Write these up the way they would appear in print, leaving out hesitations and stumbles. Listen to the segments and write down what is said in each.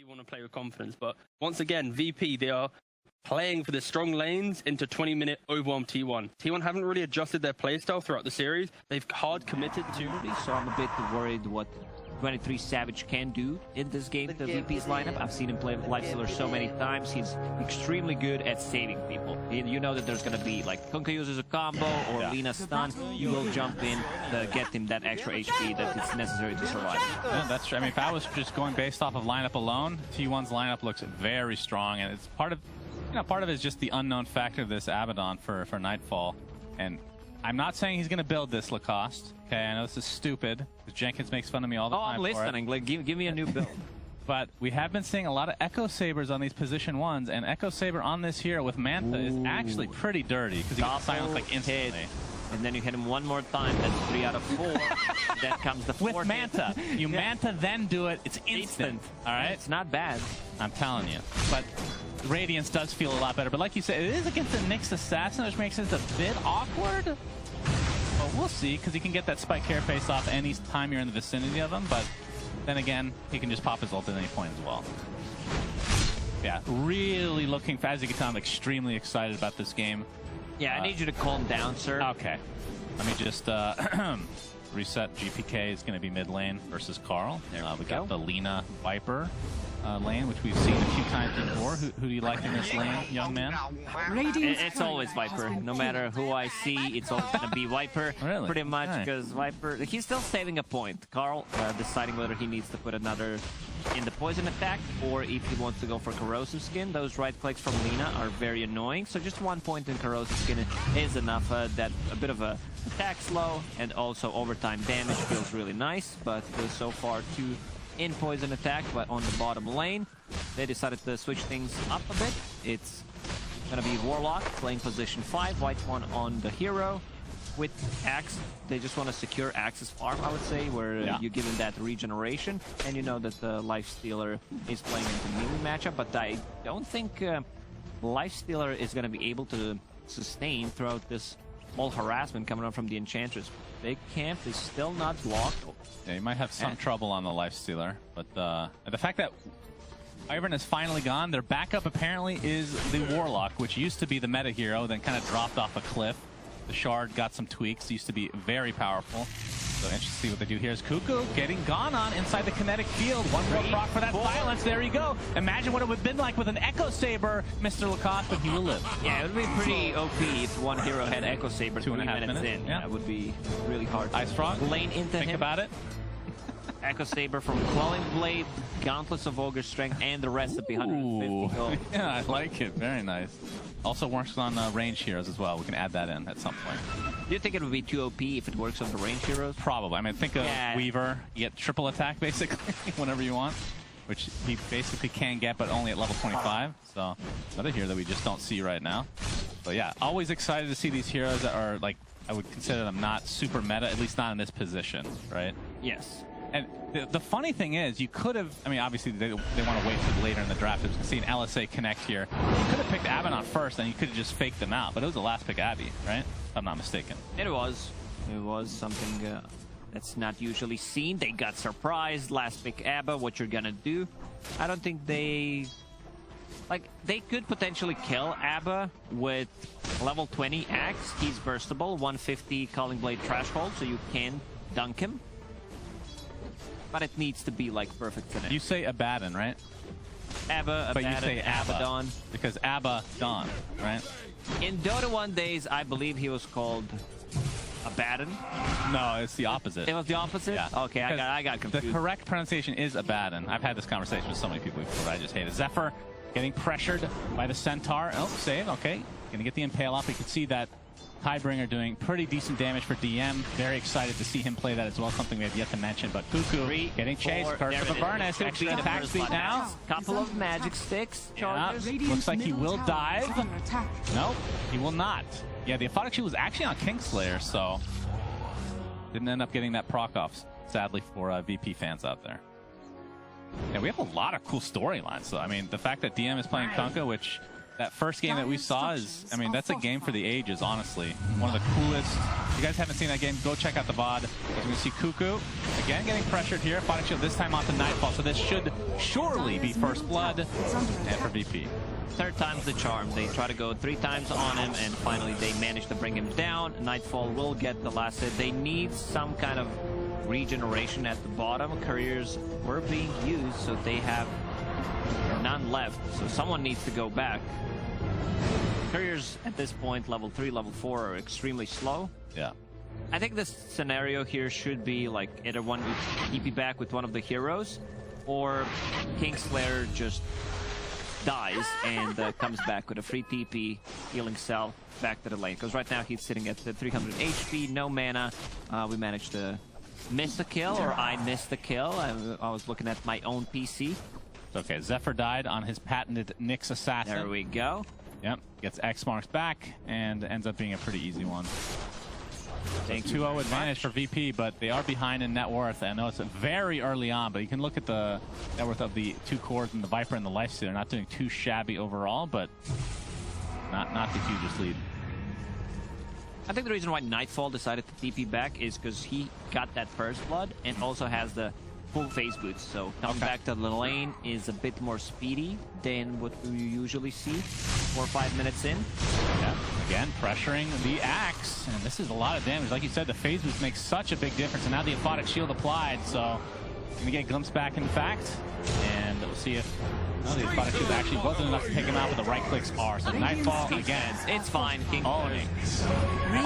people want to play with confidence. But once again, VP, they are playing for the strong lanes into 20-minute overwhelm T1. T1 haven't really adjusted their playstyle throughout the series. They've hard committed to... So I'm a bit worried what 23 Savage can do in this game, the VP's lineup. I've seen him play with Lifestealer so many times. He's extremely good at saving people. You know that there's going to be, like, Kunkka uses a combo or Lina stun. You will jump in to get him that extra HP that is necessary to survive. Yeah, that's true. I mean, if I was just going based off of lineup alone, T1's lineup looks very strong, and it's part of, part of it is just the unknown factor of this Abaddon for Nightfall. And I'm not saying he's going to build this Lacoste. Okay, I know this is stupid, because Jenkins makes fun of me all the time. I'm listening. Like, give me a new build. But we have been seeing a lot of Echo Sabers on these position ones, and Echo Saber on this hero with Manta is actually pretty dirty, because he gets silenced like instantly. And then you hit him one more time, that's 3 out of 4. Then comes the 4th. With Manta. You Manta, then do it, it's instant. All right? It's not bad. I'm telling you. But Radiance does feel a lot better. But like you said, it is against the Nyx Assassin, which makes it a bit awkward. But we'll see, because he can get that Spike Carapace off any time you're in the vicinity of him. But then again, he can just pop his ult at any point as well. Yeah, really looking for, as you can tell, I'm extremely excited about this game. Yeah, I need you to calm down, sir. Okay. Let me just reset. GPK is going to be mid lane versus Carl. We got the Lina Viper lane, which we've seen a few times before. Who do you like in this lane, young man? It's always Viper. No matter who I see, it's always going to be Viper. Really? Pretty much, because Viper, he's still saving a point. Carl deciding whether he needs to put another in the poison attack or if he wants to go for corrosive skin. Those right clicks from Lina are very annoying, so just 1 point in corrosive skin is enough. That a bit of a attack slow and also overtime damage feels really nice, but so far 2 in poison attack. But on the bottom lane, they decided to switch things up a bit. It's gonna be Warlock playing position 5, white one on the hero. With Axe, they just want to secure Axe's farm, I would say, where you give him that regeneration, and you know that the Lifestealer is playing into melee matchup, but I don't think Lifestealer is going to be able to sustain throughout this whole harassment coming up from the Enchantress. Big camp is still not blocked. Yeah, you might have some trouble on the Lifestealer, but the fact that Ivern is finally gone, their backup apparently is the Warlock, which used to be the meta hero, then kind of dropped off a cliff. The Shard got some tweaks, used to be very powerful. So interesting to see what they do here. Is Cuckoo getting gone on inside the kinetic field. One more proc for that silence. There you go. Imagine what it would have been like with an Echo Saber, Mr. Lacoste, but he will live. Yeah, it would be pretty OP if one hero had Echo Saber 2.5 minutes in. Yeah, it would be really hard. Ice Frog, lane into think him. about it. Echo Saber from Quelling Blade, Gauntlets of Ogre Strength, and the recipe 150 gold. Yeah, I like it. Very nice. Also works on range heroes as well. We can add that in at some point. Do you think it would be too OP if it works on the range heroes? Probably. I mean, think of Weaver. You get triple attack, basically, whenever you want, which he basically can get, but only at level 25. So another hero that we just don't see right now. But yeah, always excited to see these heroes that are, like, I would consider them not super meta, at least not in this position, right? Yes. And the funny thing is, you could have, I mean, obviously they want to wait till later in the draft to see an LSA connect here. You could have picked Abaddon first, and you could have just faked them out, but it was the last pick Abby, right? If I'm not mistaken. It was. It was something that's not usually seen. They got surprised. Last pick Abba, what you're gonna do. I don't think they... Like, they could potentially kill Abba with level 20 Axe. He's burstable, 150 Calling Blade Threshold, so you can dunk him. But it needs to be like perfect finish. You say Abaddon, right? Abba, but you say Abaddon. Because Abaddon, right? In Dota 1 days, I believe he was called Abaddon. No, it's the opposite. It was the opposite? Yeah. Okay, I got confused. The correct pronunciation is Abaddon. I've had this conversation with so many people before, I just hate it. Zephyr getting pressured by the Centaur. Oh, save, okay. Gonna get the Impale off. You can see that Tidebringer doing pretty decent damage for DM. Very excited to see him play that as well, something we have yet to mention. But Cuckoo getting chased. Curse of Avernus. Actually attack speed now. Couple of magic sticks. Looks like he will dive. Nope, he will not. Yeah, the Aphotic Shield was actually on Kingslayer, so didn't end up getting that proc off, sadly, for VP fans out there. Yeah, we have a lot of cool storylines. So I mean, the fact that DM is playing Kunkka, which that first game that we saw is, I mean, that's a game for the ages, honestly. One of the coolest. If you guys haven't seen that game, go check out the VOD. As you can see, Cuckoo, again, getting pressured here. Fighting Shield this time onto Nightfall, so this should surely be first blood. And for VP. Third time's the charm. They try to go 3 times on him, and finally they manage to bring him down. Nightfall will get the last hit. They need some kind of regeneration at the bottom. Couriers were being used, so they have none left. So someone needs to go back. Couriers at this point, level 3, level 4, are extremely slow. Yeah. I think this scenario here should be like either one TP back with one of the heroes, or Kingslayer just dies and comes back with a free TP healing cell back to the lane. Because right now he's sitting at the 300 HP, no mana. We managed to miss a kill, or I missed the kill. I was looking at my own PC. Okay, Zephyr died on his patented Nyx Assassin. There we go. Yep, gets X marks back and ends up being a pretty easy one. Thank 2-0 advantage for VP, but they are behind in net worth. I know it's very early on, but you can look at the net worth of the 2 cores and the Viper and the Lifestealer. They're not doing too shabby overall, but not the hugest lead. I think the reason why Nightfall decided to TP back is because he got that first blood and also has the full phase boots. So coming back to the lane is a bit more speedy than what you usually see 4 or 5 minutes in. Yeah, again, pressuring the Axe. And this is a lot of damage. Like you said, the phase boost makes such a big difference. And now the Aphotic Shield applied, so going to get glimpsed back in fact. And we'll see if the Aphotic Shield actually wasn't enough to take him out, but the right clicks are. So Nightfall again. It's fine. King owning.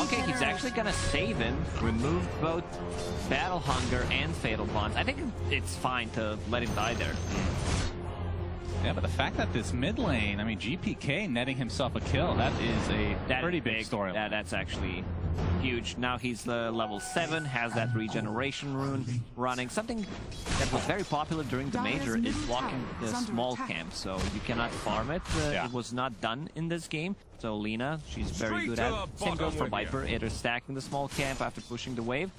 Okay, he's actually going to save him. Removed both Battle Hunger and Fatal Bonds. I think it's fine to let him die there. Yeah, but the fact that this mid lane, I mean, GPK netting himself a kill, that is a pretty big story. That's actually huge. Now he's level 7, has that regeneration rune running. Something that was very popular during the major is blocking the small camp, so you cannot farm it. It was not done in this game. So Lina, she's very good at it. Same goes for Viper, either stacking the small camp after pushing the wave.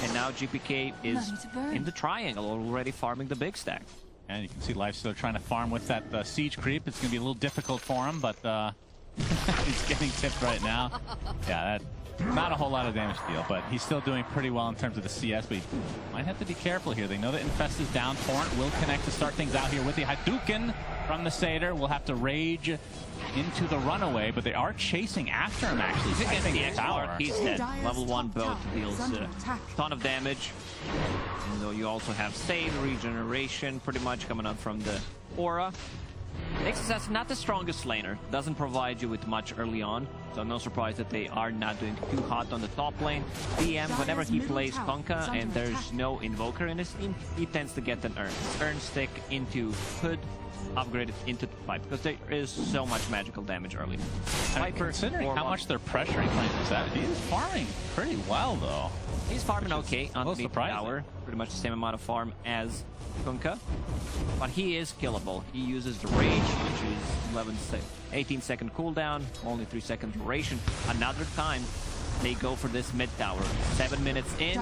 And now GPK is in the triangle, already farming the big stack. And you can see Lifestealer trying to farm with that siege creep. It's going to be a little difficult for him, but he's getting tipped right now. Yeah, not a whole lot of damage to deal, but he's still doing pretty well in terms of the CS, but he might have to be careful here. They know that Infest is down. Torrent will connect to start things out here with the Hadouken from the Satyr. Will have to rage into the runaway, but they are chasing after him, actually. If he gets the X-Mark, he's dead. Level 1 boat deals a ton of damage. And though you also have save, regeneration, pretty much coming up from the aura. Nyx Assassin, not the strongest laner, doesn't provide you with much early on, so no surprise that they are not doing too hot on the top lane. DM, whenever he plays Kunkka and there's no Invoker in his team, he tends to get an Urn. Urn stick into Hood, upgrade it into the fight, because there is so much magical damage early. Viper, considering how much they're pressuring players, he's farming pretty well, though. He's farming okay on the tower, pretty much the same amount of farm as Kunkka, but he is killable. He uses the rage, which is 18-second cooldown, only 3-second duration. Another time they go for this mid tower. 7 minutes in,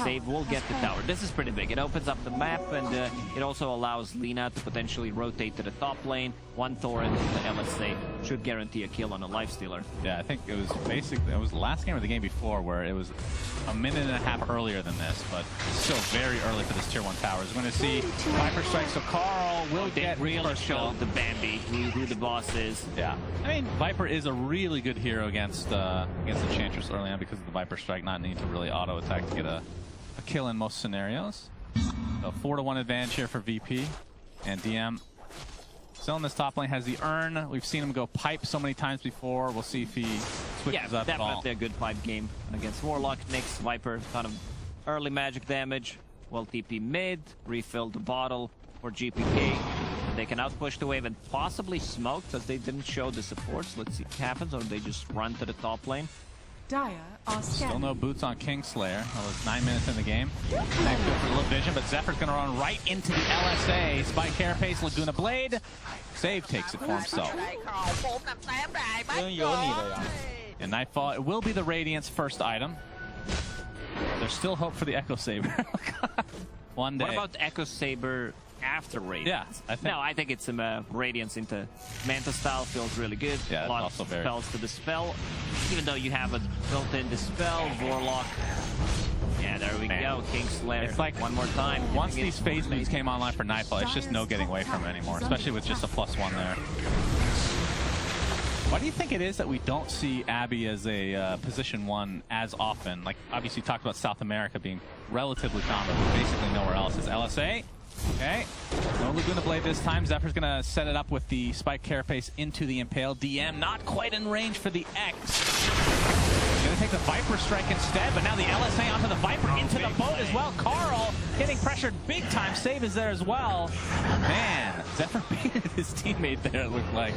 Save will get the tower. This is pretty big. It opens up the map, and it also allows Lina to potentially rotate to the top lane. One Thor into the LSA should guarantee a kill on a Lifestealer. Yeah, I think it was basically, it was the last game or the game before where it was a minute and a half earlier than this, but still very early for this tier 1 tower. We're going to see Viper strike, so Carl will get really show the Bambi who the boss is. Yeah, I mean, Viper is a really good hero against the Enchantress early on because of the Viper strike, not needing to really auto attack to get a kill in most scenarios. So 4-1 advantage here for VP, and DM still in this top lane has the Urn. We've seen him go pipe so many times before. We'll see if he switches up at all. Definitely a good pipe game against Warlock. Nyx, Viper, kind of early magic damage. Well, TP mid, refill the bottle for GPK. They can outpush the wave and possibly smoke because they didn't show the supports. Let's see what happens, or they just run to the top lane. Dire are still no boots on Kingslayer. Well, it's 9 minutes in the game. Thanks for a little vision, but Zephyr's going to run right into the LSA. Spike Carapace, Laguna Blade. Save takes it for himself. And Nightfall, it will be the Radiant's first item. There's still hope for the Echo Saber. One day. What about Echo Saber after Radiance. Yeah, I think. No, I think it's Radiance into Manta style feels really good. Yeah, a lot also of very... spells to dispel. Even though you have a built-in dispel, Warlock. Yeah, there we go. Kingslayer. It's like one more time. Once these phase moves came online for Nightfall, it's just no getting away from it anymore, especially with just a +1 there. Why do you think it is that we don't see Abby as a position 1 as often? Like, obviously you talked about South America being relatively common, but basically nowhere else. Is LSA. Okay. No Laguna Blade this time. Zephyr's going to set it up with the Spike Carapace into the Impale. DM not quite in range for the X. Going to take the Viper Strike instead, but now the LSA onto the Viper, into the boat as well. Carl getting pressured big time. Save is there as well. Man, Zephyr beat his teammate there, it looked like.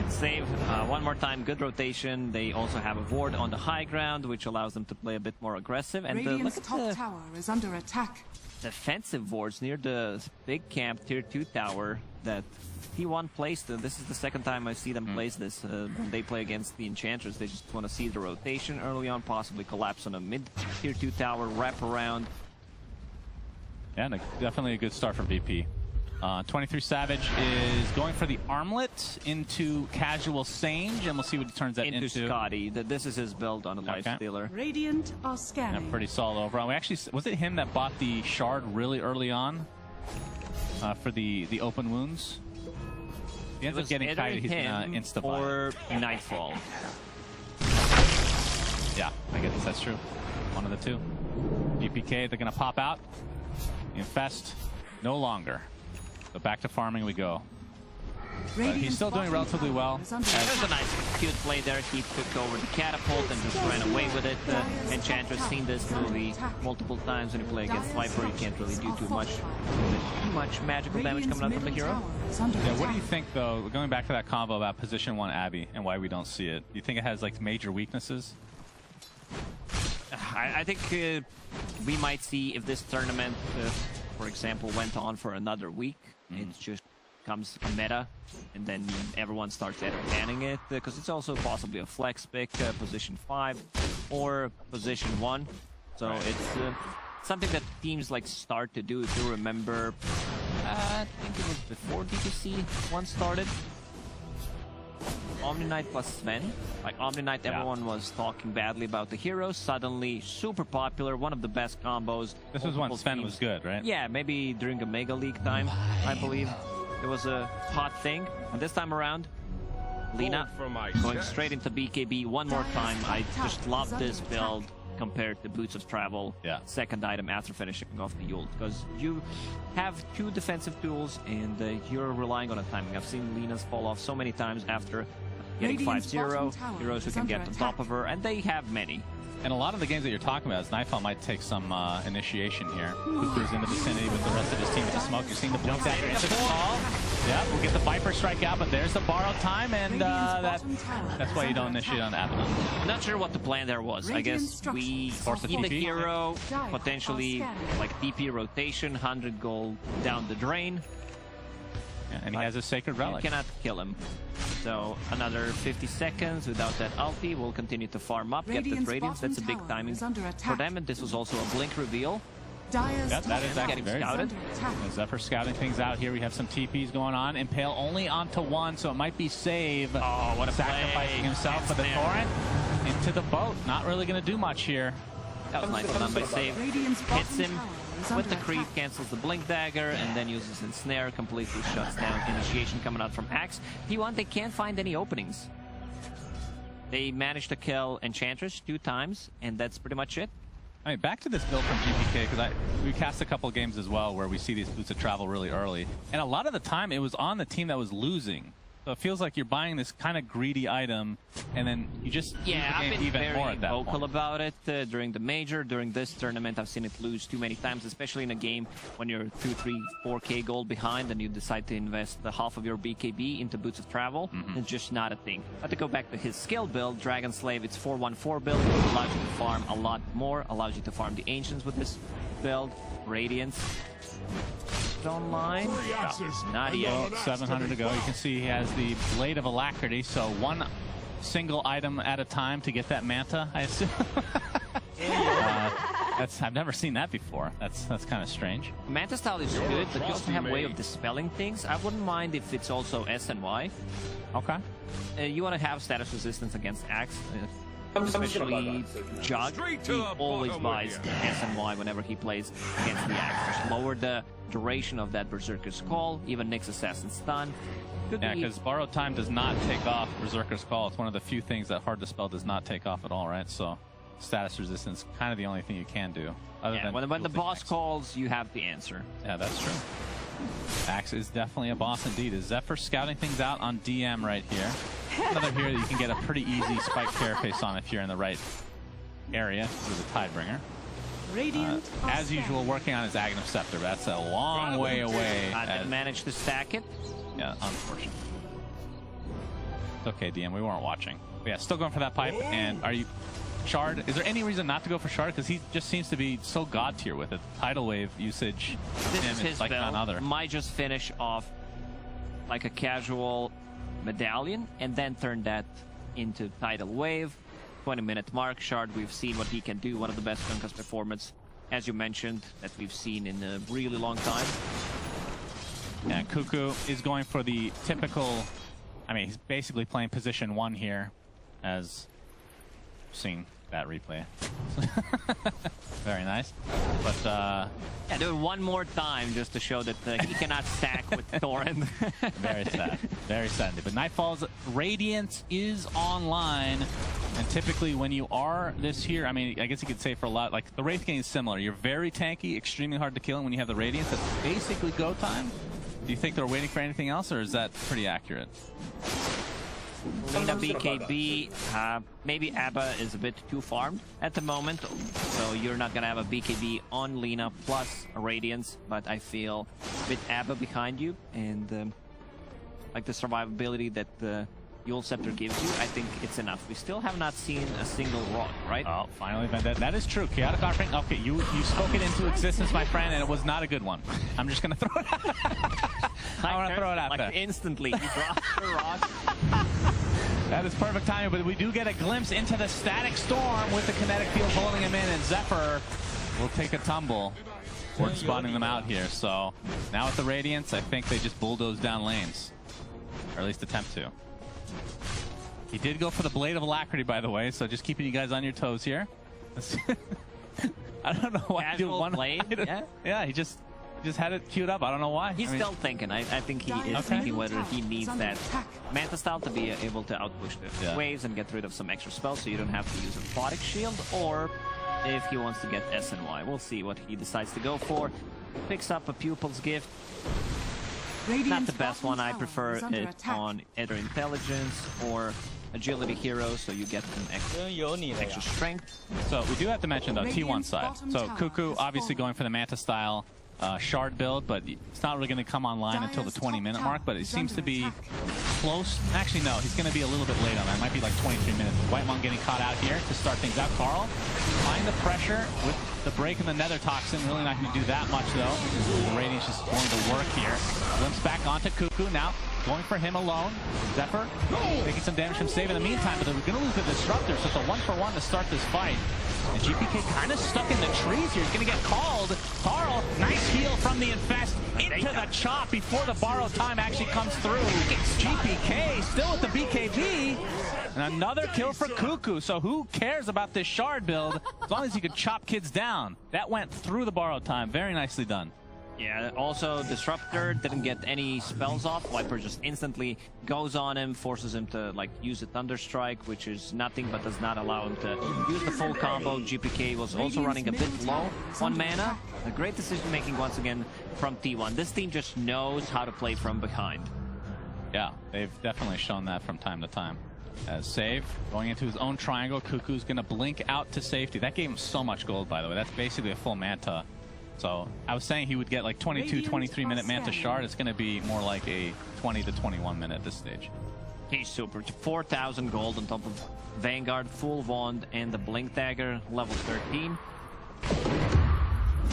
Save one more time. Good rotation. They also have a ward on the high ground, which allows them to play a bit more aggressive. And Radiant's look at top the tower is under attack. defensive wards near the big camp tier 2 tower that T1 placed. This is the second time I see them place this. When they play against the Enchantress, they just want to see the rotation early on, possibly collapse on a mid tier 2 tower, wrap around. Yeah, definitely a good start for VP. 23 Savage is going for the armlet into casual Sange, and we'll see what he turns that into. Scotty. This is his build on a Life Stealer. Radiant are scanning. Yeah, pretty solid overall. We actually, was it him that bought the shard really early on for the open wounds? He ends up getting kited. He's gonna insta-buy. Or Nightfall. Yeah, I guess that's true. One of the two. GPK, they're gonna pop out. Infest, no longer. So back to farming we go. He's still doing relatively well. There's a nice cute play there. He took over the catapult and just ran away with it. Enchantress seen this movie multiple times. When you play against Viper, you can't really do too much magical damage coming out from the hero. Yeah, what do you think though, going back to that combo about position 1 Abby and why we don't see it? Do you think it has like major weaknesses? I think we might see if this tournament, for example, went on for another week. It just comes a meta, and then everyone starts entertaining it, because it's also possibly a flex pick, position 5 or position 1. So it's something that teams like start to do. If you remember, I think it was before DTC 1 started. Omni Knight plus Sven. Like Omni Knight, everyone was talking badly about the hero. Suddenly, super popular, one of the best combos. This was when Sven was good, right? Yeah, maybe during a Mega League time, I believe. It was a hot thing. And this time around, Lina going straight into BKB one more time. I just love this build compared to Boots of Travel. Yeah. Second item after finishing off the ult, because you have 2 defensive tools and you're relying on a timing. I've seen Lina's fall off so many times after getting 5-0, heroes who can get on top of her, and they have many. And a lot of the games that you're talking about, Nightfall might take some initiation here. Cooper's in the vicinity with the rest of his team with the smoke. You're seeing the blink dagger into the ball. Yeah, we'll get the Viper strike out, but there's the borrowed time, and that's why you don't initiate on Abaddon. Not sure what the plan there was. I guess we force the keep the TP? hero, potentially like TP rotation, 100 gold down the drain. Yeah, and he has a Sacred Relic. You cannot kill him. So another 50 seconds without that ulti. We'll continue to farm up, get that Radiance. That's a big timing for them, and this was also a blink reveal. Yeah, that is actually very scouted. good. Zephyr scouting things out here. We have some TPs going on. Impale only onto 1, so it might be save. Oh, what a sacrificing play. himself for the torrent into the boat. Not really going to do much here. That was nice done by save. Hits him with the creep, cancels the blink dagger, and then uses ensnare, completely shuts down initiation coming out from Axe. T1, they can't find any openings. They managed to kill Enchantress 2 times, and that's pretty much it. I mean, back to this build from GPK, because we cast a couple games as well where we see these Boots of Travel really early. And a lot of the time, it was on the team that was losing. So it feels like you're buying this kind of greedy item, and then you just use the game even more at that point. I've been very vocal about it during the major, during this tournament. I've seen it lose too many times, especially in a game when you're 2, 3, 4K gold behind and you decide to invest the half of your BKB into Boots of Travel. It's just not a thing. But to go back to his skill build, Dragon Slave, it's 4-1-4 build. It allows you to farm a lot more, allows you to farm the Ancients with this build. Radiance. Online. Not yet. Well, 700 to go. You can see he has the Blade of Alacrity, so 1 single item at a time to get that Manta, I assume. I've never seen that before. That's kind of strange. Manta style is good, but just to have a way of dispelling things. I wouldn't mind if it's also SNY. Okay. You want to have status resistance against Axe. Especially Jug, he always buys SNY whenever he plays against the Axe. Just lower the duration of that Berserker's Call, even Nyx Assassin's Stun. Yeah, because Borrowed Time does not take off Berserker's Call. It's one of the few things that Hard to Spell does not take off at all, right? So status resistance, kind of the only thing you can do. Other than when the boss calls, you have the answer. Yeah, that's true. Axe is definitely a boss indeed. Is Zephyr scouting things out on DM right here? Another hero that you can get a pretty easy spike carapace on if you're in the right area with a Tidebringer. Radiant As usual, working on his Aghanim Scepter, but that's a long way away. I didn't manage to stack it. Yeah, unfortunate. It's okay, DM, we weren't watching. But yeah, still going for that pipe. And are you... Shard, is there any reason not to go for Shard? Because he just seems to be so god tier with it. Tidal Wave usage. This is his like build. none other. Might just finish off like a casual medallion and then turn that into Tidal Wave. 20-minute mark. Shard, we've seen what he can do. One of the best Conquest performance, as you mentioned, that we've seen in a really long time. And Cuckoo is going for the typical... I mean, he's basically playing position 1 here, as seeing that replay. Very nice. But yeah, do it one more time just to show that he cannot stack with Thorin. Very sad. Very sad. But Nightfall's Radiance is online, and typically when you are this here, I mean, I guess you could say for a lot, like the Wraith King is similar. You're very tanky, extremely hard to kill, and when you have the Radiance, that's basically go time. Do you think they're waiting for anything else, or is that pretty accurate? Lina BKB, maybe Abba is a bit too farmed at the moment, so you're not gonna have a BKB on Lina plus a Radiance, but I feel with Abba behind you and like the survivability that the Yule Scepter gives you, I think it's enough. We still have not seen a single rock, right? Oh, finally, that is true. Chaotic Offering, okay, you spoke it into existence, my friend, and it was not a good one. I'm just gonna throw it out. I want to throw it out there. Instantly, you dropped the rock. That is perfect timing, but we do get a glimpse into the Static Storm with the kinetic field holding him in, and Zephyr will take a tumble. We're spawning them out here, so now with the Radiance, I think they just bulldoze down lanes, or at least attempt to. He did go for the Blade of Alacrity, by the way, so just keeping you guys on your toes here. I don't know why. Casual blade? Yeah, he just had it queued up. I don't know why. He's still thinking. I think he is thinking whether he needs that Manta style to be able to outpush the waves and get rid of some extra spells so you don't have to use a Photic Shield, or if he wants to get SNY. We'll see what he decides to go for. Picks up a Pupil's Gift. Not the best one. I prefer it on either Intelligence or Agility Hero, so you get an extra strength. So we do have to mention, though, T1 side. So Cuckoo obviously going for the Manta style Shard build, but it's not really going to come online until the 20-minute mark, but it seems to be close. Actually, no, he's going to be a little bit late on that. It might be like 23 minutes. White Monk getting caught out here to start things out. Carl, applying the pressure with the break in the Nether Toxin. Really not going to do that much, though. The Radiance just going to work here. Glimpse back onto Cuckoo now. Going for him alone. Zephyr taking some damage from Save in the meantime, but they're going to lose the Disruptor, so it's a 1-for-1 to start this fight. And GPK kind of stuck in the trees here. He's going to get called. Carl, nice heal from the Infest into the chop before the Borrowed Time actually comes through. GPK still with the BKB. And another kill for Cuckoo. So who cares about this Shard build as long as you can chop kids down? That went through the Borrowed Time. Very nicely done. Yeah, also Disruptor didn't get any spells off. Viper just instantly goes on him, forces him to like use a Thunderstrike, which is nothing but does not allow him to use the full combo. GPK was also running a bit low on mana. A great decision making once again from T1. This team just knows how to play from behind. Yeah, they've definitely shown that from time to time. As Save going into his own triangle, Cuckoo's gonna blink out to safety. That gave him so much gold, by the way. That's basically a full Manta. So I was saying he would get like 22, 23-minute Manta Shard. It's going to be more like a 20 to 21 minute at this stage. He's super. 4,000 gold on top of Vanguard, full Wand, and the Blink Dagger, level 13.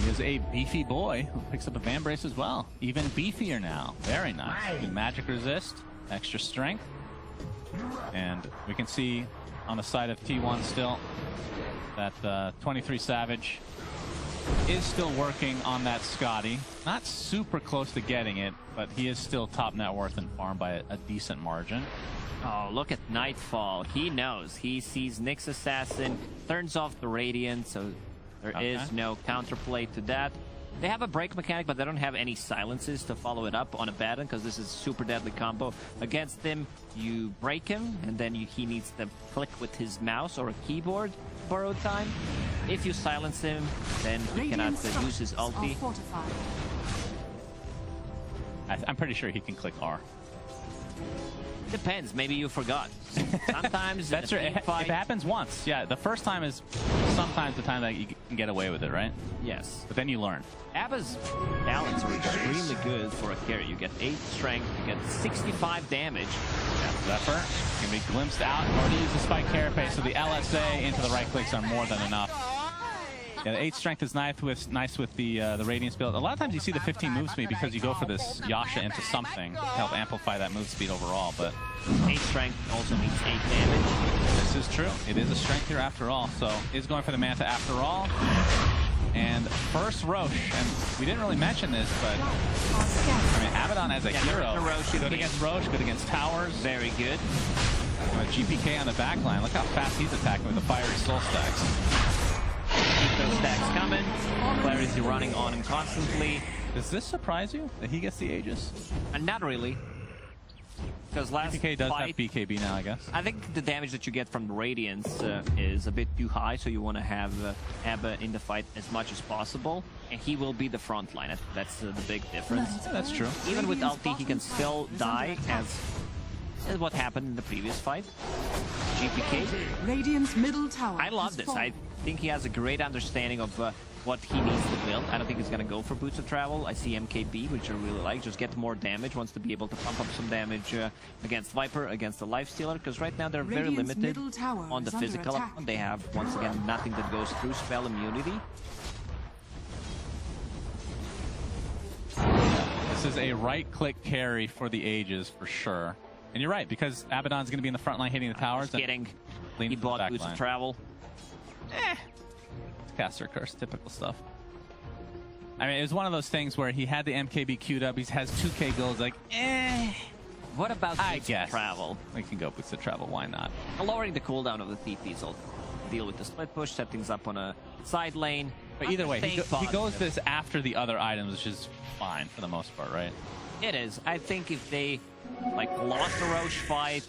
He is a beefy boy who picks up a Van Brace as well. Even beefier now. Very nice. Good magic resist, extra strength. And we can see on the side of T1 still that 23 Savage is still working on that Scotty. Not super close to getting it, but he is still top net worth and farm by a decent margin. Oh, look at Nightfall. He knows. He sees Nyx Assassin, turns off the Radiant, so there is no counterplay to that. They have a break mechanic, but they don't have any silences to follow it up on a Baton, because this is a super deadly combo. Against him, you break him, and then he needs to click with his mouse or a keyboard borrowed time. If you silence him, then he cannot use his ulti. I'm pretty sure he can click R. Depends. Maybe you forgot. Sometimes that's right. It happens once. Yeah, the first time is sometimes the time that you can get away with it, right? Yes. But then you learn. Abba's balance are extremely good for a carry. You get 8 strength, you get 65 damage. Zephyr can be glimpsed out or to use the spike carapace, so the LSA into the right clicks are more than enough. Yeah, the 8 strength is nice with the Radiance build. A lot of times you see the 15 move speed because you go for this Yasha into something to help amplify that move speed overall, but 8 strength also means 8 damage. This is true. It is a strength here after all, so is going for the Manta after all. And first Roche, and we didn't really mention this, but I mean, Abaddon as a hero, good against Roche, good against towers. Very good. GPK on the back line. Look how fast he's attacking with the fiery soul stacks. Keep those stacks coming. Clarity running on him constantly. Does this surprise you that he gets the Aegis? Not really. Because last GPK does fight, have BKB now, I guess. I think the damage that you get from the Radiance is a bit too high, so you want to have Abba in the fight as much as possible, and he will be the front line. That's the big difference. Yeah, that's true. Even with ulti, he can still die, as what happened in the previous fight. GPK. Radiant's middle tower. I love this. I think he has a great understanding of what he needs to build. I don't think he's going to go for Boots of Travel. I see MKB, which I really like. Just get more damage, wants to be able to pump up some damage against Viper, against the Lifestealer, because right now they're very limited on the physical. They have, once again, nothing that goes through spell immunity. This is a right-click carry for the Aegis, for sure. And you're right, because Abaddon's going to be in the front line hitting the towers. Kidding. He bought Boots of Travel. Caster Curse, typical stuff. I mean, it was one of those things where he had the MKB queued up, he has 2k gold, like, What about Boots of Travel? We can go Boots of Travel, why not? Lowering the cooldown of the TPs will deal with the split push, set things up on a side lane. But either way, he goes this after the other items, which is fine for the most part, right? It is. I think if they lost the Roche fight,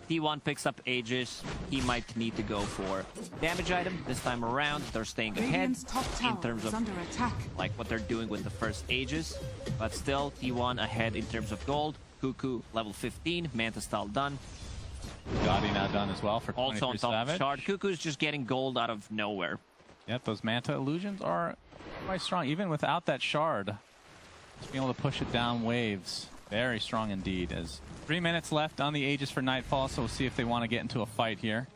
T1 picks up Aegis, he might need to go for damage item this time around. They're staying ahead in terms of what they're doing with the first Aegis, but still T1 ahead in terms of gold. Cuckoo level 15, Manta style done. Gotti now done as well for 23 also on top Savage. of Shard. Cuckoo's just getting gold out of nowhere. Yep, those Manta illusions are quite strong, even without that Shard. Just being able to push it down waves. Very strong indeed. As 3 minutes left on the Aegis for Nightfall, so we'll see if they want to get into a fight here.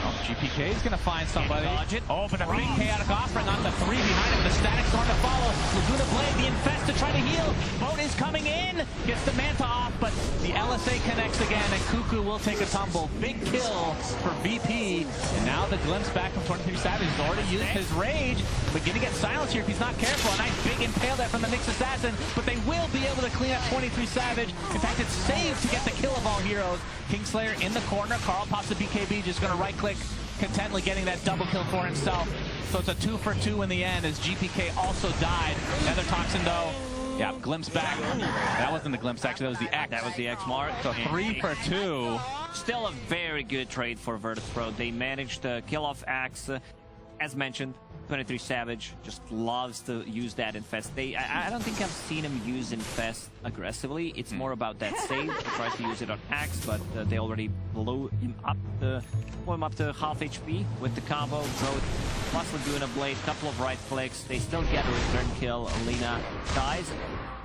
Oh, GPK is going to find somebody. Oh, but a big chaotic offering on the 3 behind him. The static storm to follow. Laguna Blade, the Infest to try to heal. Boat is coming in. Gets the Manta off, but the LSA connects again, and Cuckoo will take a tumble. Big kill for VP. And now the glimpse back from 23 Savage. He's already used his rage, but going to get silenced here if he's not careful. A nice big impale there from the Nyx Assassin, but they will be able to clean up 23 Savage. In fact, it's saved to get the kill of all heroes. Kingslayer in the corner. Carl pops the BKB, just going to right-click, contently getting that double kill for himself. So it's a 2 for 2 in the end as GPK also died. Nether Toxin though. Yeah, glimpse back. That wasn't the glimpse, actually, that was the X. That was the X mark. So 3 for 2. Still a very good trade for Virtus.Pro. They managed to kill off Axe. As mentioned, 23 Savage just loves to use that Infest. I don't think I've seen him use Infest aggressively. It's more about that save. He tries to use it on Axe, but they already blew him up to half HP with the combo. Throw it plus Laguna Blade, couple of right clicks. They still get a return kill. Lina dies.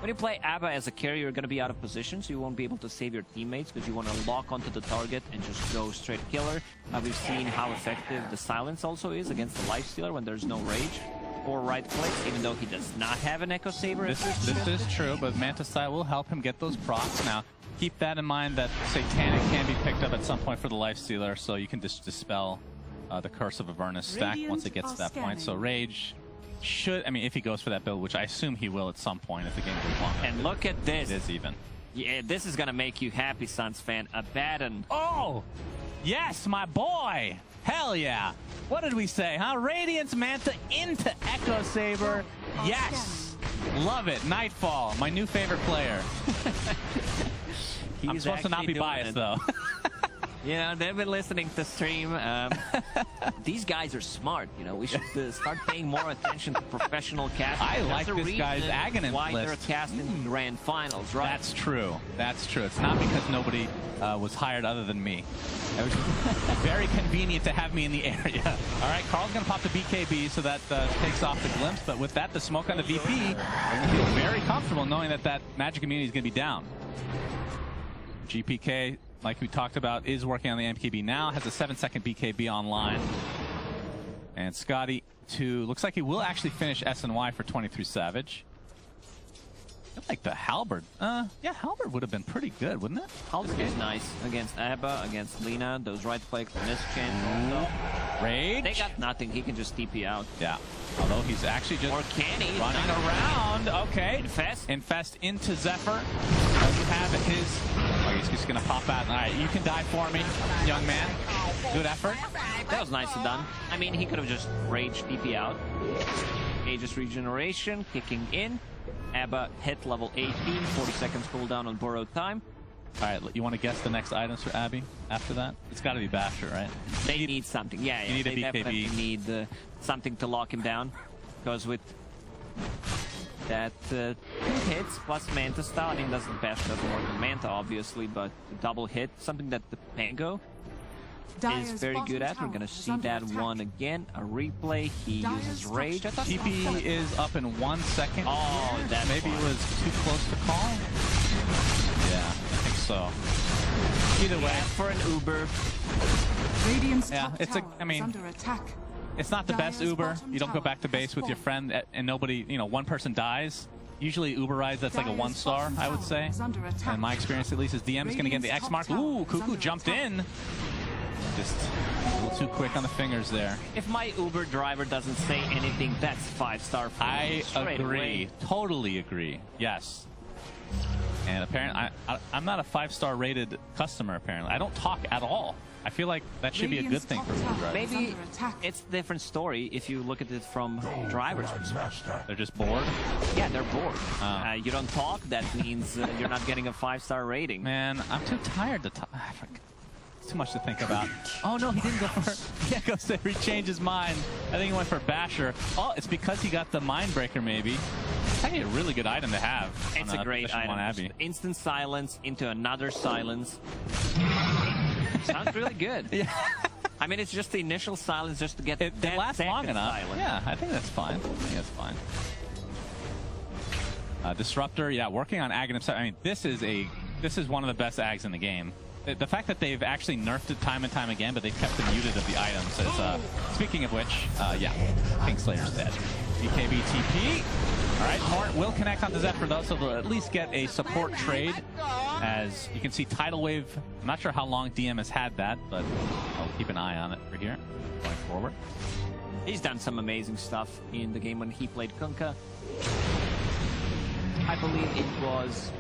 When you play Abba as a carrier, you're going to be out of position, so you won't be able to save your teammates because you want to lock onto the target and just go straight killer. We've seen how effective the silence also is against the Lifestealer when there's no rage or right clicks, even though he does not have an Echo Saber. This is true, but Manta Style will help him get those procs. Now, keep that in mind that Satanic can be picked up at some point for the Lifestealer, so you can just dispel the Curse of Avernus stack once it gets to that point. So Rage should, I mean, if he goes for that build, which I assume he will at some point if the game goes long. And look at this. It is even. Yeah, this is gonna make you happy, Suns fan. Abaddon. Oh! Yes, my boy! Hell yeah! What did we say, huh? Radiance Manta into Echo Saber. Yes! Love it. Nightfall, my new favorite player. I'm supposed to not be biased, though. You know, they've been listening to stream. These guys are smart. You know, we should start paying more attention to professional casting. I like this guy's Aghanim why list. they're casting grand finals, right? That's true. That's true. It's not because nobody was hired other than me. It was very convenient to have me in the area. All right, Carl's going to pop the BKB, so that takes off the glimpse. But with that, the smoke on the VP, they're going to feel very comfortable knowing that that Magic immunity is going to be down. GPK, like we talked about, is working on the MKB now, has a 7-second BKB online. And Scotty, looks like he will actually finish SNY for 23 Savage. I feel like the Halberd. Yeah, Halberd would have been pretty good, wouldn't it? Halberd is nice against Abba, against Lina. Those right clicks, miss chance also. Rage. They got nothing. He can just TP out. Yeah. Although he's actually just or can he? running around. Okay. Infest into Zephyr. Doesn't have his. Oh, he's just gonna pop out. All right, you can die for me, young man. Good effort. That was nicely done. I mean, he could have just rage TP out. Aegis regeneration kicking in. Abba hit level 18. 40 seconds cooldown on borrowed time. All right, you want to guess the next items for Abby after that? It's got to be Basher, right? They need something. Yeah, you need they a BKB. Definitely need something to lock him down. Because with that 2 hits plus Manta style, I mean, Basher doesn't work with Manta, obviously, but the double hit, something that the Pango is very good at. We're going to see that one again. A replay. He uses Rage. TP is up in 1 second. Oh, that maybe it was too close to call. Yeah, I think so. Either way, for an Uber. Yeah, it's I mean, under attack. It's not the best Uber. You don't go back to base with your friend and nobody, you know, one person dies. Usually Uber rides, that's like a 1-star, I would say. And my experience, at least, is DM is going to get the X mark. Ooh, Cuckoo jumped in. Just a little too quick on the fingers there. If my Uber driver doesn't say anything, that's 5-star for me. I agree. Totally agree. Yes. And apparently, I'm not a 5-star rated customer, apparently. I don't talk at all. I feel like that should be a good thing for Uber drivers. Maybe it's a different story if you look at it from driver's perspective. They're just bored? Yeah, they're bored. You don't talk, that means you're not getting a 5-star rating. Man, I'm too tired to talk. It's too much to think about. Oh no, he didn't go for Echo Saber. He changed his mind. I think he went for Basher. Oh, it's because he got the Mindbreaker, maybe. It's actually a really good item to have. It's a great item. Instant silence into another silence. Sounds really good. Yeah. I mean, it's just the initial silence just to get it lasts long enough. Silence. Yeah, I think that's fine. I think that's fine. Disruptor, yeah, working on Aghanim. I mean, this is one of the best Ags in the game. The fact that they've actually nerfed it time and time again, but they've kept them muted of the items. Is, speaking of which, yeah, Kingslayer's dead. BKB TP. All right, Torrent will connect onto Zephyr though, so they'll at least get a support trade. As you can see, Tidal Wave, I'm not sure how long DM has had that, but I'll keep an eye on it for here, going forward. He's done some amazing stuff in the game when he played Kunkka. I believe it was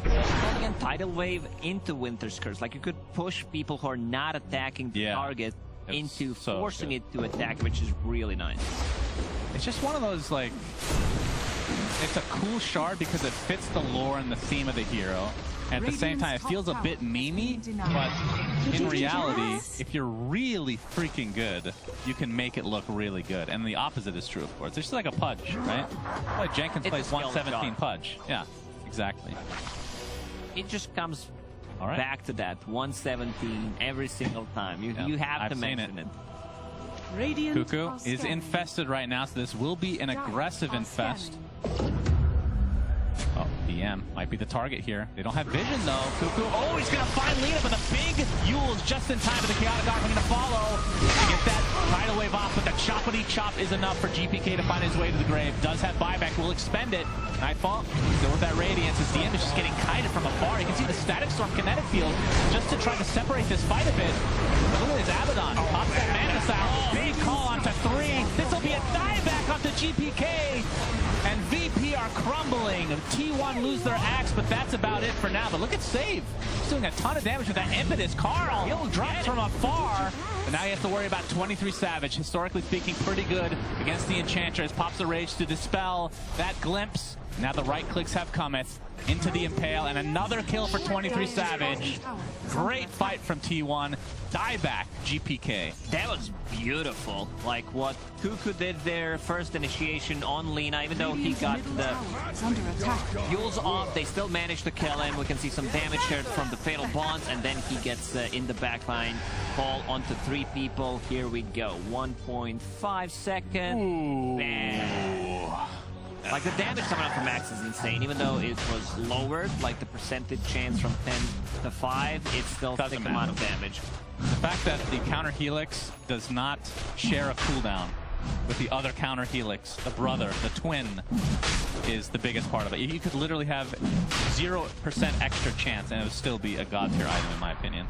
again Tidal Wave into Winter's Curse. Like, you could push people who are not attacking the target into forcing it to attack, which is really nice. It's just one of those, like, it's a cool shard because it fits the lore and the theme of the hero. And at the same time, it feels a bit memey, but in reality, if you're really freaking good, you can make it look really good. And the opposite is true, of course. It's just like a Pudge, right? Like Jenkins plays 117 Pudge. Yeah, exactly. It just comes back to that 117 every single time. You have to mention it. Cuckoo is infested right now, so this will be an aggressive infest. Oh, DM might be the target here. They don't have vision though. Cuckoo, oh, he's gonna find Lina, but the big Yule's just in time for the Chaotic Arc. We're gonna follow to get that Tidal wave off, but the choppity chop is enough for GPK to find his way to the grave. Does have buyback, will expend it. Nightfall, still with that radiance. His DM is just getting kited from afar. You can see the static storm kinetic field just to try to separate this fight a bit. But look at his Abaddon. Pops that mana style. Big call onto 3. This will be a dieback onto GPK. And VP are crumbling. T1 lose their axe, but that's about it for now. But look at Save. He's doing a ton of damage with that impetus. Carl, he'll drop from afar. But now you have to worry about 23 Savage. Historically speaking, pretty good against the Enchantress. Pops the Rage to dispel that glimpse. Now the right clicks have cometh into the Impale, and another kill for 23 Savage. Great fight from T1. Dieback GPK. That was beautiful. Like what Cuckoo did there, first initiation on Lina, even though he got the fuels off, they still managed to kill him. We can see some damage here from the Fatal Bonds, and then he gets in the backline, fall onto 3 people. Here we go. 1.5 seconds. Bam. Like the damage coming out from Max is insane, even though it was lowered, like the percentage chance from 10 to 5, it's still a thick amount of damage. The fact that the counter Helix does not share a cooldown with the other counter Helix, the brother, the twin, is the biggest part of it. You could literally have 0% extra chance and it would still be a god tier item in my opinion.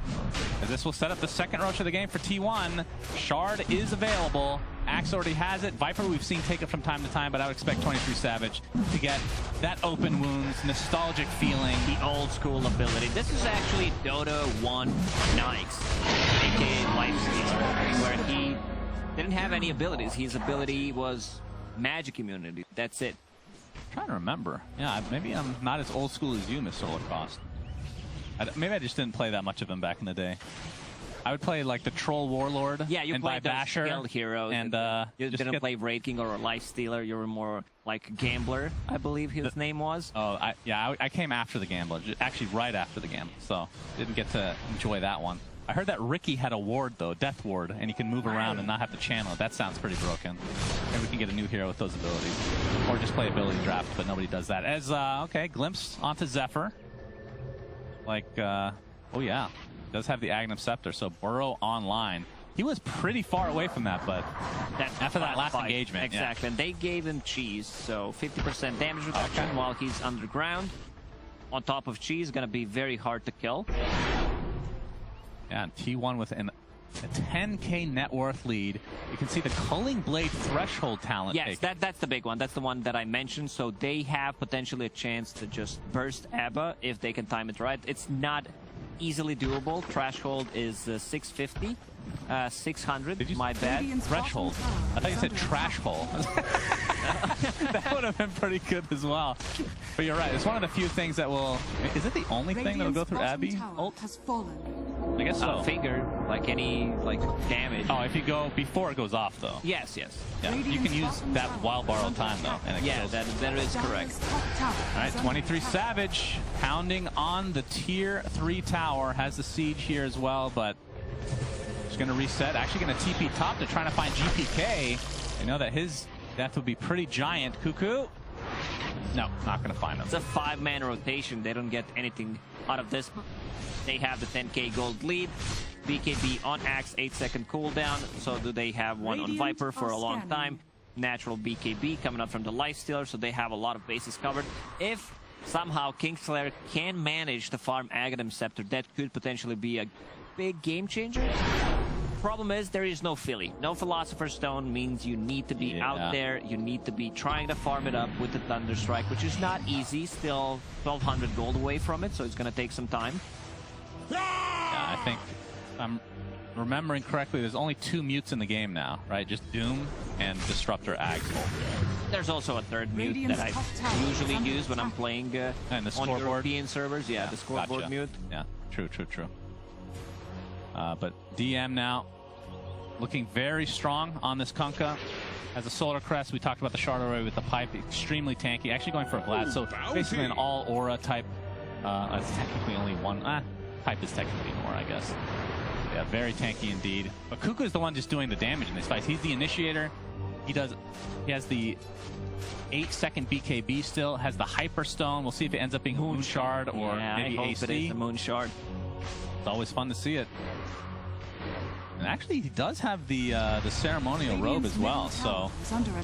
As this will set up the second rush of the game for T1. Shard is available. Axe already has it. Viper we've seen take it from time to time, but I would expect 23 Savage to get that open wounds, nostalgic feeling. The old school ability. This is actually Dota 1 Nyx, aka Lifestealer, where he didn't have any abilities. His ability was magic immunity. That's it. I'm trying to remember. Yeah, maybe I'm not as old school as you, Mr. Lacoste. Maybe I just didn't play that much of them back in the day. I would play like the Troll Warlord. Yeah, you and played Basher skilled heroes. And you didn't play Raid King or Life Stealer. You were more like Gambler, I believe his name was. Oh, I came after the Gambler, actually right after the Gambler, so didn't get to enjoy that one. I heard that Ricky had a ward though, Death Ward, and he can move around and not have to channel it. That sounds pretty broken. Maybe we can get a new hero with those abilities, or just play ability draft, but nobody does that. As okay, glimpse onto Zephyr. Like, oh yeah. Does have the Agnum Scepter, so Burrow online. He was pretty far away from that, but after that last engagement. Exactly, and they gave him cheese, so 50% damage reduction while he's underground. On top of cheese, gonna be very hard to kill. Yeah, and T1 with a 10k net worth lead. You can see the Culling Blade threshold talent. Yes, that's the big one. That's the one that I mentioned. So they have potentially a chance to just burst Abba if they can time it right. It's not easily doable. Threshold is 650. 600, my bad. Threshold. I thought you said trash hole. That would have been pretty good as well. But you're right. It's one of the few things that will... Is it the only thing that will go through Abby? Ult? I guess so. Finger, like any damage. Oh, if you go before it goes off, though. Yes, yes. Yeah, you can use that while borrowed time, though. And it yeah, that is correct. All right, 23 Savage pounding on the tier 3 tower. Has the siege here as well, but he's going to reset. Actually going to TP top to trying to find GPK. I know that his death would be pretty giant. Cuckoo? No, not going to find him. It's a 5-man rotation. They don't get anything out of this. They have the 10k gold lead. BKB on Axe, 8-second cooldown. So do they have one on Viper for a long time? Natural BKB coming up from the Lifestealer, so they have a lot of bases covered. If somehow Kingslayer can manage to farm Agadam Scepter, that could potentially be a big game changer. Problem is there is no Philly. No Philosopher's Stone means you need to be out there. You need to be trying to farm it up with the Thunderstrike, which is not easy. Still 1200 gold away from it, so it's going to take some time. Yeah, I think if I'm remembering correctly, there's only 2 mutes in the game now, right? Just Doom and Disruptor Agful. There's also a third mute that I usually use when I'm playing and the on scoreboard. European servers. Yeah, the scoreboard mute. Yeah, true. But DM now looking very strong on this Kunkka. As a Solar Crest, we talked about the Shard Array with the Pipe, extremely tanky. Actually going for a Glad, so basically an all aura type. It's technically only one. Pipe is technically more, I guess. Yeah, very tanky indeed. But Cuckoo is the one just doing the damage in this fight. He's the initiator. He has the 8-second BKB still, has the Hyper Stone. We'll see if it ends up being Moon Shard or maybe I hope AC. it is the Moon Shard. It's always fun to see it. And actually, he does have the ceremonial robe as well. So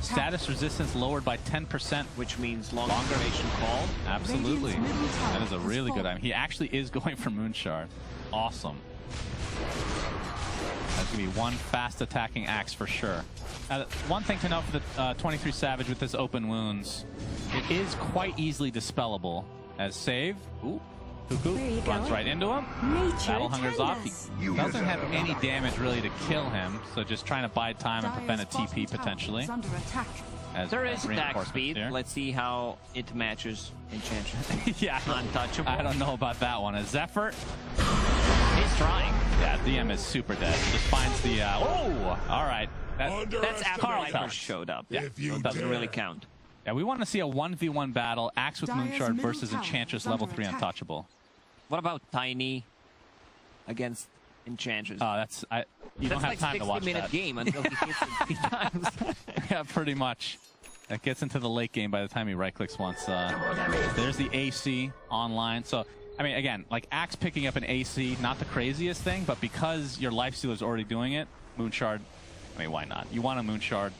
status resistance lowered by 10%, which means longer duration call. Absolutely. That is a really good item. He actually is going for Moonshard. Awesome. That's going to be one fast attacking axe for sure. One thing to note for the 23 Savage with this open wounds, it is quite easily dispellable. As save, ooh, Cuckoo runs right into him. Battle Hunger's off. He doesn't have any damage really to kill him, so just trying to buy time and prevent a TP potentially. As there is attack speed. Here. Let's see how it matches Enchantress. Yeah, untouchable. I don't know about that one. As Zephyr, he's trying. Yeah, DM is super dead. He just finds the. Oh, all right. That's after Viper showed up. Yeah, so it doesn't really count. Yeah, we want to see a 1v1 battle, Axe with Moonshard versus Enchantress level 3 untouchable. What about Tiny against Enchantress? Oh, you don't have like time to watch that. That's like a 60-minute game until he hits it 3 times. Yeah, pretty much. That gets into the late game by the time he right-clicks once. There's the AC online. So, I mean, again, like Axe picking up an AC, not the craziest thing, but because your Lifestealer's already doing it, Moonshard, I mean, why not? You want a Moonshard,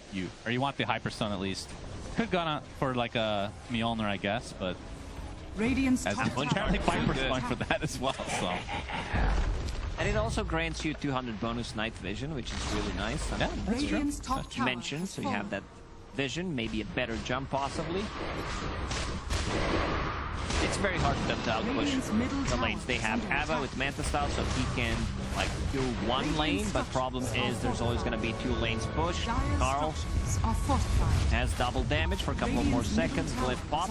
or you want the Hyperstone at least. Could gone for like a Mjolnir, I guess, but Radiant's as apparently Viper's going for that as well. So, and it also grants you 200 bonus night vision, which is really nice. Yeah, that's true. That's mentioned, so you have that vision, maybe a better jump possibly. It's very hard for them to outpush the lanes. They have Ava with Manta Style, so he can like do one lane, but problem is there's always going to be 2 lanes pushed. Carl has double damage for a couple more seconds. Glyph pop.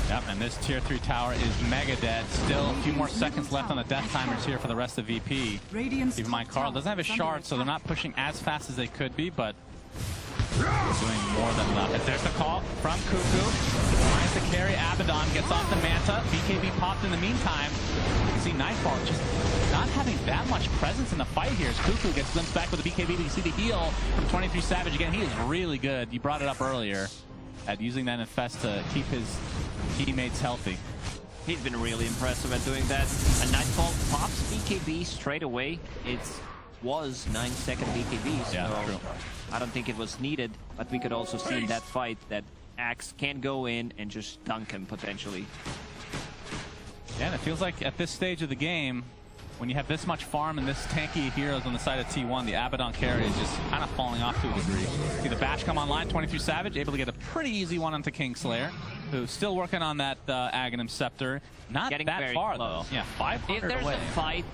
Yep, and this tier 3 tower is mega dead. Still a few more seconds left on the death timers here for the rest of VP. Keep in mind, Carl doesn't have a shard, so they're not pushing as fast as they could be, but doing more than enough. There's the call from Cuckoo. Tries to carry. Abaddon gets off the Manta. BKB popped in the meantime. You can see Nightfall just not having that much presence in the fight here as Cuckoo gets glimpsed back with the BKB. But you see the heal from 23 Savage again. He is really good. You brought it up earlier at using that Infest to keep his teammates healthy. He's been really impressive at doing that. A Nightfall pops BKB straight away. It was 9-second BKB, so yeah, true. I don't think it was needed, but we could also see in that fight that Axe can go in and just dunk him potentially. Yeah, and it feels like at this stage of the game, when you have this much farm and this tanky heroes on the side of T1, the Abaddon carry is just kind of falling off to a degree. See the bash come online, 23 Savage, able to get a pretty easy one onto Kingslayer, who's still working on that Aghanim Scepter. Not getting that very far, close. though. Yeah, 500 If there's away. a fight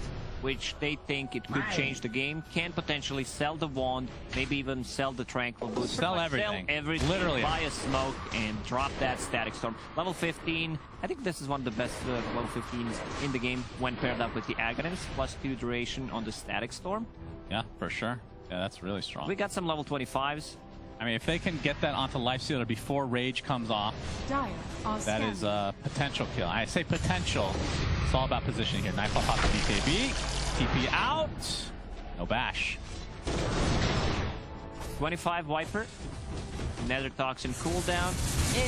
which they think it could change the game, can potentially sell the wand, maybe even sell the tranquil boost. Sell everything. Sell everything, Literally. buy a smoke, and drop that static storm. Level 15, I think this is one of the best level 15s in the game when paired up with the Aghanims, +2 duration on the static storm. Yeah, for sure. Yeah, that's really strong. We got some level 25s. I mean, if they can get that onto Lifestealer before Rage comes off, that is a potential kill. I say potential. It's all about positioning here. Nightfall pops the BKB. TP out. No bash. 25 Viper. Nether Toxin cooldown.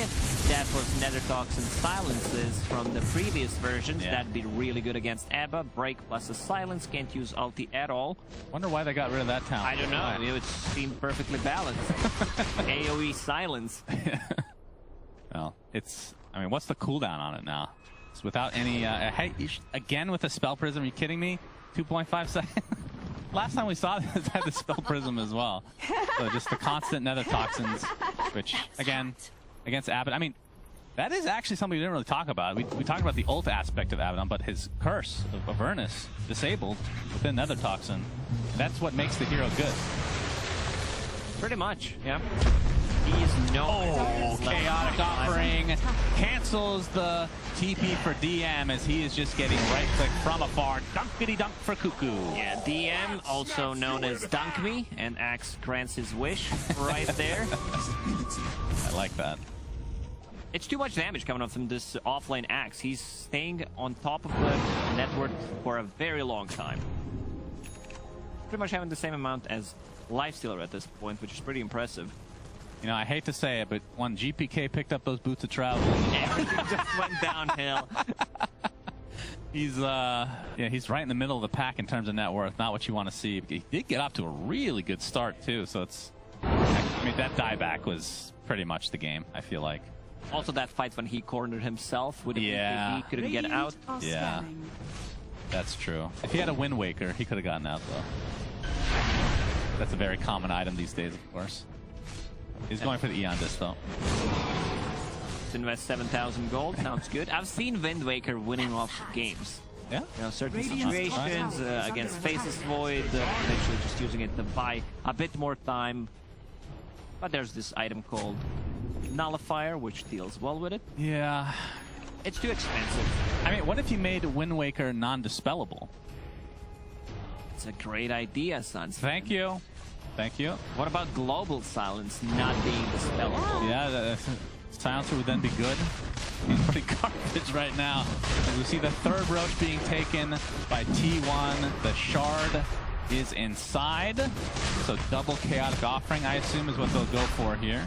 If that was Nether Toxin silences from the previous versions, that'd be really good against Abba. Break plus a silence, can't use ulti at all. Wonder why they got rid of that talent. I don't know, it would seem perfectly balanced. AoE silence. Well, I mean, what's the cooldown on it now? It's without any, again with the Spell Prism, are you kidding me? 2.5 seconds? Last time we saw this had the Spell Prism as well. So just the constant Nether Toxins, which, again, against Abaddon, I mean, that is actually something we didn't really talk about. We talked about the ult aspect of Abaddon, but his curse of Avernus disabled within Nether Toxin. That's what makes the hero good. Pretty much, yeah. He is no chaotic offering cancels the TP for DM as he is just getting right click from afar. Dunkity dunk for Cuckoo. Yeah, DM, also known as Dunk Me, and Axe grants his wish right there. I like that. It's too much damage coming up from this offlane Axe. He's staying on top of the network for a very long time. Pretty much having the same amount as Lifestealer at this point, which is pretty impressive. You know, I hate to say it, but when GPK picked up those boots of travel, everything just went downhill. He's he's right in the middle of the pack in terms of net worth. Not what you want to see. He did get off to a really good start too. So it's, I mean, that dieback was pretty much the game, I feel like. Also, that fight when he cornered himself with a BKB, couldn't get out. Yeah, that's true. If he had a Wind Waker, he could have gotten out though. That's a very common item these days, of course. He's going for the Eon Disc though. To invest 7,000 gold, sounds good. I've seen Wind Waker winning off games. Yeah. You know, certain situations against Faceless Void, potentially just using it to buy a bit more time. But there's this item called Nullifier, which deals well with it. Yeah. It's too expensive. I mean, what if you made Wind Waker non-dispellable? It's a great idea, son. Thank you. Thank you. What about Global Silence not being dispellable? Yeah, Silencer would then be good. He's pretty garbage right now. As we see the third roach being taken by T1. The shard is inside. So double Chaotic Offering, I assume, is what they'll go for here.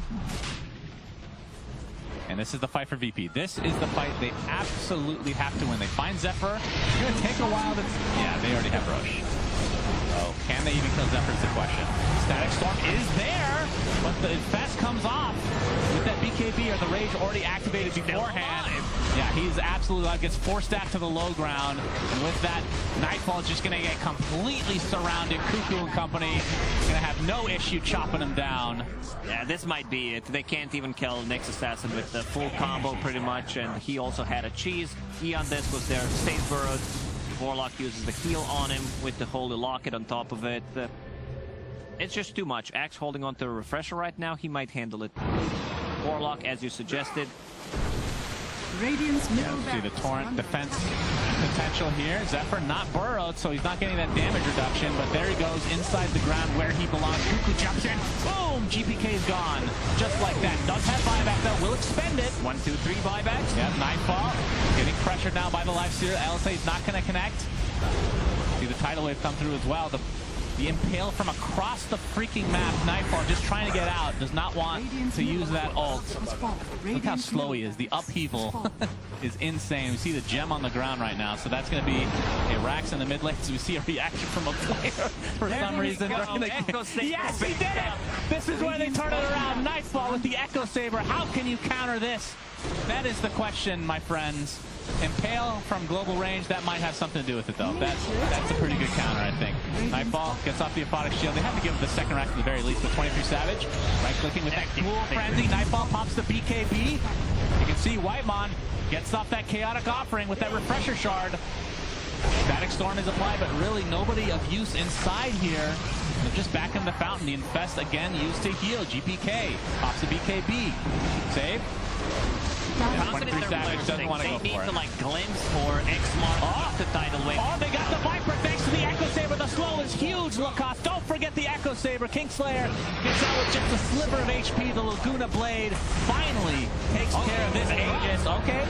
And this is the fight for VP. This is the fight they absolutely have to win. They find Zephyr. It's going to take a while to... Yeah, they already have Roche. So can they even kill Zephyr is the question. Static Storm is there, but the Infest comes off with that BKB or the Rage already activated beforehand. Yeah, he's absolutely alive. Gets forced back to the low ground. And with that, Nightfall is just going to get completely surrounded. Cuckoo and company going to have no issue chopping him down. Yeah, this might be it. They can't even kill Nyx Assassin with the full combo pretty much. And he also had a cheese. Eon Disc was there. Stage Burrowed. Warlock uses the heal on him with the Holy Locket on top of it. It's just too much. Axe holding on to a refresher right now. He might handle it. Warlock, as you suggested. Radiant's middle See the Torrent defense potential here. Zephyr not burrowed, so he's not getting that damage reduction, but there he goes inside the ground where he belongs. Cuckoo jumps in. Boom! GPK is gone. Just like that. Does have buyback though. Will expend it. 1, 2, 3 buybacks. Yeah, Nightfall. Getting pressured now by the Lifestealer. LSA is not going to connect. See the tidal wave come through as well. The Impale from across the freaking map. Nightfall just trying to get out. Does not want to use that ult. Look how slow he is. The upheaval is insane. We see the gem on the ground right now. So that's going to be a Rax in the mid lane. So we see a reaction from a player for some reason. Yes, he did it! This is where they turn it around. Nightfall with the Echo Saber. How can you counter this? That is the question, my friends. Impale from global range, that might have something to do with it though. That's a pretty good counter, I think. Nightfall gets off the Aphotic Shield. They have to give him the second rack at the very least, but 23 Savage. Right-clicking with that cool frenzy. Nightfall pops the BKB. You can see Whitemon gets off that Chaotic Offering with that Refresher Shard. Static Storm is applied, but really nobody of use inside here. They're just back in the fountain. The Infest again used to heal. GPK pops the BKB. Save. Yeah, 23 Savage doesn't want to go for it. They need to like glimpse or X-Mark the tidal wave. Oh, they got the Viper thanks to the Echo Saber. The slow is huge, Lacoste. Don't forget the Echo Saber. Kingslayer gets out with just a sliver of HP. The Laguna Blade finally takes care of this Aegis. Okay.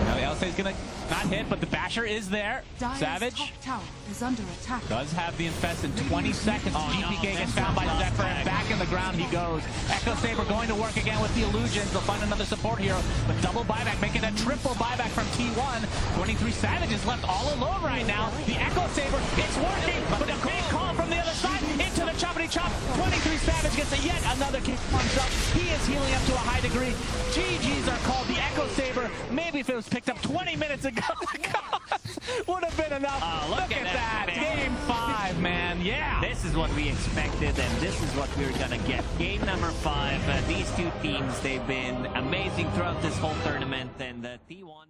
Now the LSA is going to not hit, but the Basher is there. Savage top tower is under attack. does have the Infest in 20 seconds. GPK gets found by Zephyr, and back in the ground he goes. Echo Saber going to work again with the Illusions. They'll find another support hero, but double buyback, making a triple buyback from T1. 23 Savage is left all alone right now. The Echo Saber, it's working, but a big call from the other side into the choppity chop. 23 Savage gets a yet another kick comes up. He is healing up to a high degree. GGs are called. The Echo Saber, maybe if it was picked up 20 minutes ago, would have been enough. Look at that. Game 5, man. Yeah. This is what we expected, and this is what we're gonna get. Game number 5. These two teams, they've been amazing throughout this whole tournament, and T1